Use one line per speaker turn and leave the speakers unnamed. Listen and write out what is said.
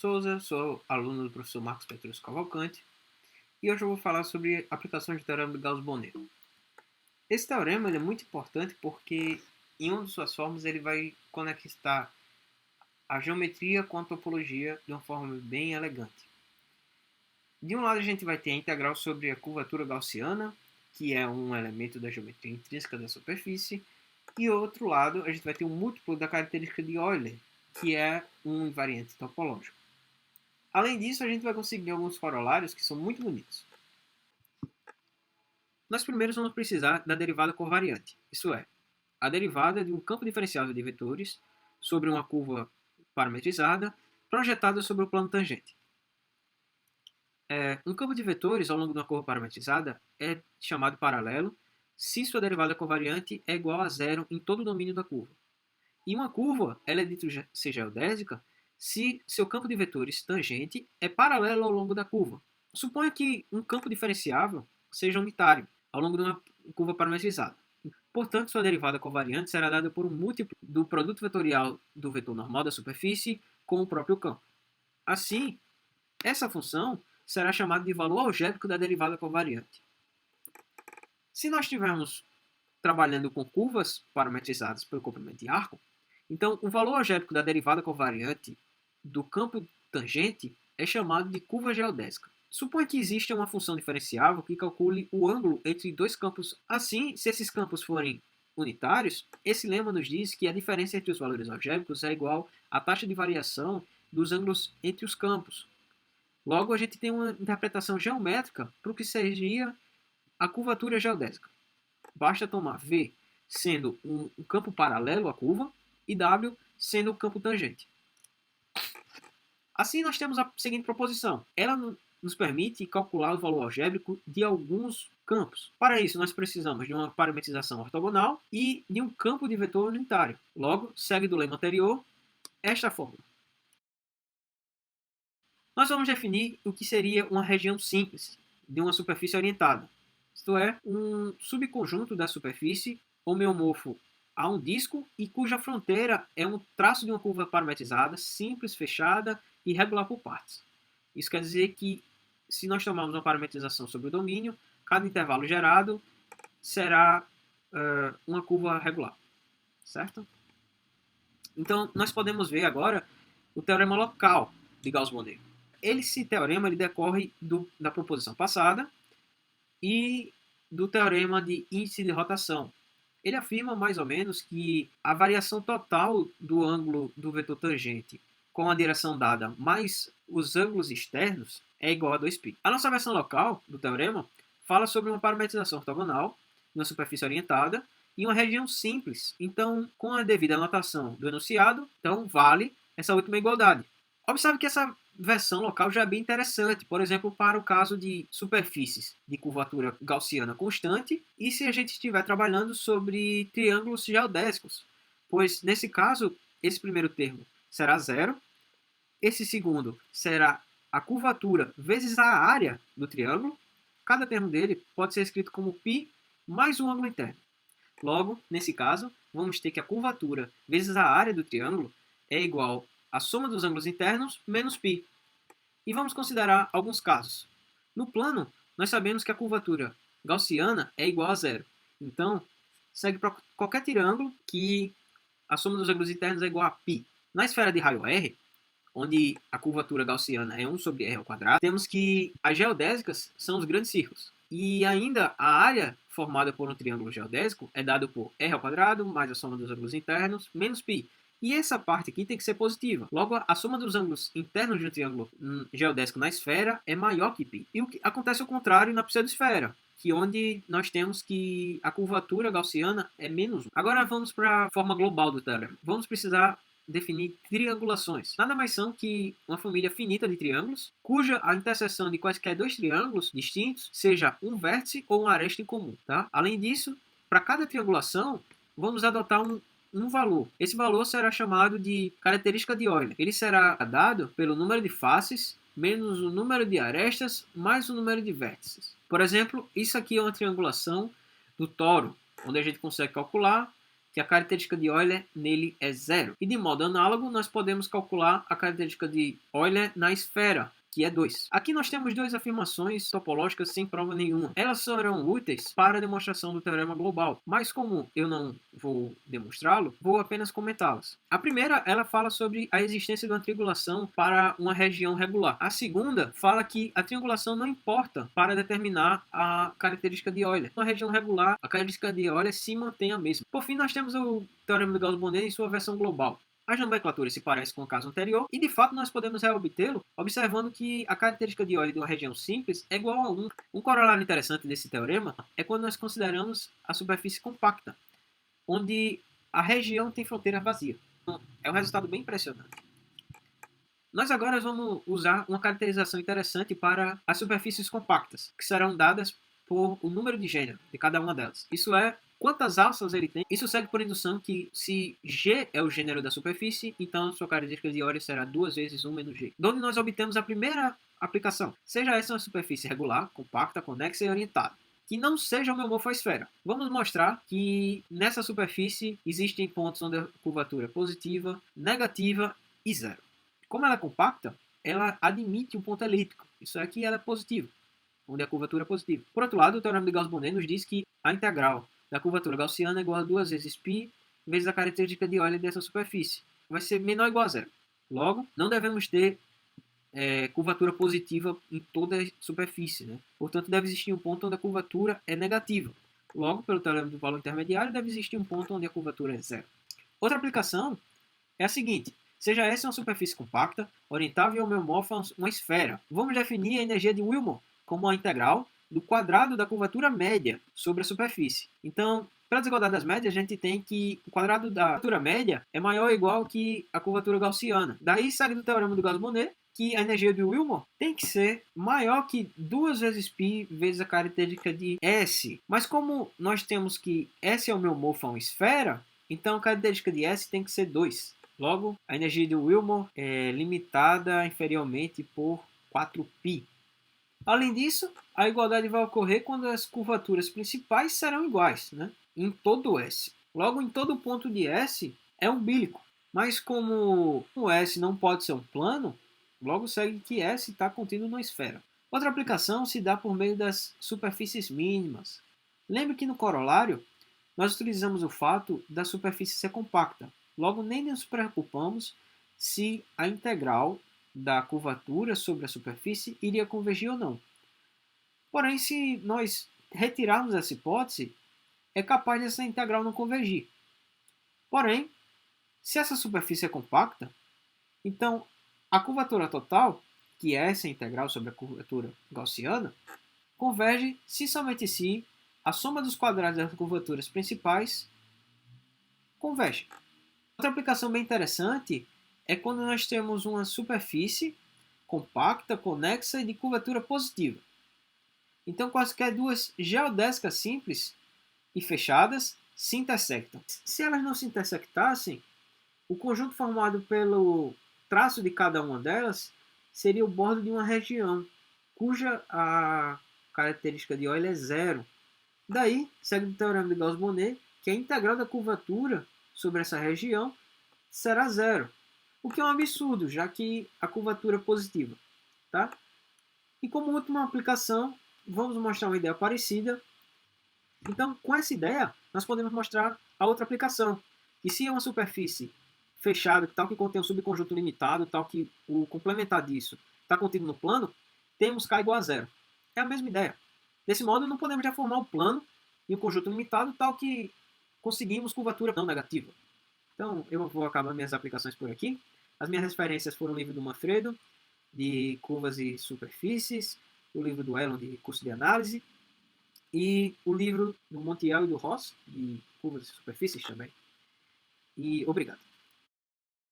Souza, sou aluno do professor Marcos Petrus Cavalcante e hoje eu vou falar sobre aplicações do Teorema de Gauss-Bonnet. Esse teorema é muito importante porque em uma de suas formas ele vai conectar a geometria com a topologia de uma forma bem elegante. De um lado a gente vai ter a integral sobre a curvatura gaussiana, que é um elemento da geometria intrínseca da superfície, e do outro lado a gente vai ter um múltiplo da característica de Euler, que é um invariante topológico. Além disso, a gente vai conseguir alguns corolários que são muito bonitos. Nós primeiro vamos precisar da derivada covariante, isso é, a derivada de um campo diferenciável de vetores sobre uma curva parametrizada projetada sobre o plano tangente. Um campo de vetores ao longo de uma curva parametrizada é chamado paralelo se sua derivada covariante é igual a zero em todo o domínio da curva. E uma curva ela é dita ser geodésica se seu campo de vetores tangente é paralelo ao longo da curva. Suponha que um campo diferenciável seja unitário ao longo de uma curva parametrizada. Portanto, sua derivada covariante será dada por um múltiplo do produto vetorial do vetor normal da superfície com o próprio campo. Assim, essa função será chamada de valor algébrico da derivada covariante. Se nós estivermos trabalhando com curvas parametrizadas pelo comprimento de arco, então o valor algébrico da derivada covariante do campo tangente é chamado de curva geodésica. Suponha que existe uma função diferenciável que calcule o ângulo entre dois campos. Assim, se esses campos forem unitários, esse lema nos diz que a diferença entre os valores algébricos é igual à taxa de variação dos ângulos entre os campos. Logo, a gente tem uma interpretação geométrica para o que seria a curvatura geodésica. Basta tomar V sendo um campo paralelo à curva e W sendo o campo tangente. Assim, nós temos a seguinte proposição. Ela nos permite calcular o valor algébrico de alguns campos. Para isso, nós precisamos de uma parametrização ortogonal e de um campo de vetor unitário. Logo, segue do lema anterior esta fórmula. Nós vamos definir o que seria uma região simples de uma superfície orientada. Isto é, um subconjunto da superfície homeomorfo a um disco e cuja fronteira é um traço de uma curva parametrizada, simples, fechada e regular por partes. Isso quer dizer que, se nós tomarmos uma parametrização sobre o domínio, cada intervalo gerado será uma curva regular, certo? Então, nós podemos ver agora o teorema local de Gauss-Bonnet. Esse teorema ele decorre da proposição passada e do teorema de índice de rotação. Ele afirma mais ou menos que a variação total do ângulo do vetor tangente com a direção dada mais os ângulos externos é igual a 2π. A nossa versão local do teorema fala sobre uma parametrização ortogonal de uma superfície orientada e uma região simples. Então, com a devida anotação do enunciado, então vale essa última igualdade. Observe que essa versão local já é bem interessante, por exemplo, para o caso de superfícies de curvatura gaussiana constante e se a gente estiver trabalhando sobre triângulos geodésicos, pois nesse caso, esse primeiro termo será zero, esse segundo será a curvatura vezes a área do triângulo, cada termo dele pode ser escrito como π mais um ângulo interno. Logo, nesse caso, vamos ter que a curvatura vezes a área do triângulo é igual à soma dos ângulos internos menos π. E vamos considerar alguns casos. No plano, nós sabemos que a curvatura gaussiana é igual a zero. Então, segue para qualquer triângulo que a soma dos ângulos internos é igual a π. Na esfera de raio R, onde a curvatura gaussiana é 1 sobre r ao quadrado, temos que as geodésicas são os grandes círculos. E ainda a área formada por um triângulo geodésico é dada por r ao quadrado mais a soma dos ângulos internos menos π. E essa parte aqui tem que ser positiva. Logo, a soma dos ângulos internos de um triângulo geodésico na esfera é maior que π. E o que acontece ao contrário na pseudosfera, que onde nós temos que a curvatura gaussiana é menos 1. Agora vamos para a forma global do teorema. Vamos precisar definir triangulações. Nada mais são que uma família finita de triângulos, cuja a interseção de quaisquer dois triângulos distintos seja um vértice ou uma aresta em comum. Tá? Além disso, para cada triangulação, vamos adotar um valor. Esse valor será chamado de característica de Euler. Ele será dado pelo número de faces menos o número de arestas mais o número de vértices. Por exemplo, isso aqui é uma triangulação do toro, onde a gente consegue calcular que a característica de Euler nele é zero. E de modo análogo, nós podemos calcular a característica de Euler na esfera, que é 2. Aqui nós temos duas afirmações topológicas sem prova nenhuma. Elas serão úteis para a demonstração do teorema global, mas como eu não vou demonstrá-lo, vou apenas comentá-las. A primeira, ela fala sobre a existência de uma triangulação para uma região regular. A segunda fala que a triangulação não importa para determinar a característica de Euler. Na região regular, a característica de Euler se mantém a mesma. Por fim, nós temos o teorema de Gauss-Bonnet em sua versão global. As nomenclaturas se parecem com o caso anterior, e de fato nós podemos reobtê-lo observando que a característica de Euler de uma região simples é igual a 1. Um corolário interessante desse teorema é quando nós consideramos a superfície compacta, onde a região tem fronteira vazia. É um resultado bem impressionante. Nós agora vamos usar uma caracterização interessante para as superfícies compactas, que serão dadas por o número de gênero de cada uma delas. Isso é, quantas alças ele tem. Isso segue por indução que se G é o gênero da superfície, então sua característica de Euler será 2 vezes 1 menos G. De onde nós obtemos a primeira aplicação. Seja essa uma superfície regular, compacta, conexa e orientada, que não seja uma homofosfera. Vamos mostrar que nessa superfície existem pontos onde a curvatura é positiva, negativa e zero. Como ela é compacta, ela admite um ponto elíptico. Isso aqui ela é positiva, onde a curvatura é positiva. Por outro lado, o teorema de Gauss-Bonnet nos diz que a integral da curvatura gaussiana é igual a 2 vezes π vezes a característica de Euler dessa superfície. Vai ser menor ou igual a zero. Logo, não devemos ter curvatura positiva em toda a superfície, né? Portanto, deve existir um ponto onde a curvatura é negativa. Logo, pelo teorema do valor intermediário, deve existir um ponto onde a curvatura é zero. Outra aplicação é a seguinte. Seja essa uma superfície compacta, orientável e homeomorfa uma esfera. Vamos definir a energia de Wilmot como a integral do quadrado da curvatura média sobre a superfície. Então, para a desigualdade das médias, a gente tem que o quadrado da curvatura média é maior ou igual que a curvatura gaussiana. Daí segue do teorema do Gauss-Bonnet que a energia de Wilmot tem que ser maior que 2 vezes π vezes a característica de S. Mas como nós temos que S é homeomorfo a uma esfera, então a característica de S tem que ser 2. Logo, a energia de Wilmot é limitada inferiormente por 4π. Além disso, a igualdade vai ocorrer quando as curvaturas principais serão iguais, né? Em todo S. Logo, em todo ponto de S é umbilical. Mas como o S não pode ser um plano, logo segue que S está contido numa esfera. Outra aplicação se dá por meio das superfícies mínimas. Lembre que no corolário, nós utilizamos o fato da superfície ser compacta. Logo, nem nos preocupamos se a integral da curvatura sobre a superfície iria convergir ou não. Porém, se nós retirarmos essa hipótese, é capaz dessa integral não convergir. Porém, se essa superfície é compacta, então a curvatura total, que é essa integral sobre a curvatura gaussiana, converge se somente se a soma dos quadrados das curvaturas principais converge. Outra aplicação bem interessante é quando nós temos uma superfície compacta, conexa e de curvatura positiva. Então, quaisquer duas geodésicas simples e fechadas se intersectam. Se elas não se intersectassem, o conjunto formado pelo traço de cada uma delas seria o bordo de uma região, cuja a característica de Euler é zero. Daí, segue o teorema de Gauss-Bonnet que a integral da curvatura sobre essa região será zero. O que é um absurdo, já que a curvatura é positiva. Tá? E como última aplicação, vamos mostrar uma ideia parecida. Então, com essa ideia, nós podemos mostrar a outra aplicação. Que se é uma superfície fechada, tal que contém um subconjunto limitado, tal que o complementar disso está contido no plano, temos K igual a zero. É a mesma ideia. Desse modo, não podemos já formar o plano e o conjunto limitado, tal que conseguimos curvatura não negativa. Então, eu vou acabar minhas aplicações por aqui. As minhas referências foram o livro do Manfredo, de curvas e superfícies, o livro do Elon, de curso de análise, e o livro do Montiel e do Ross, de curvas e superfícies também. E obrigado.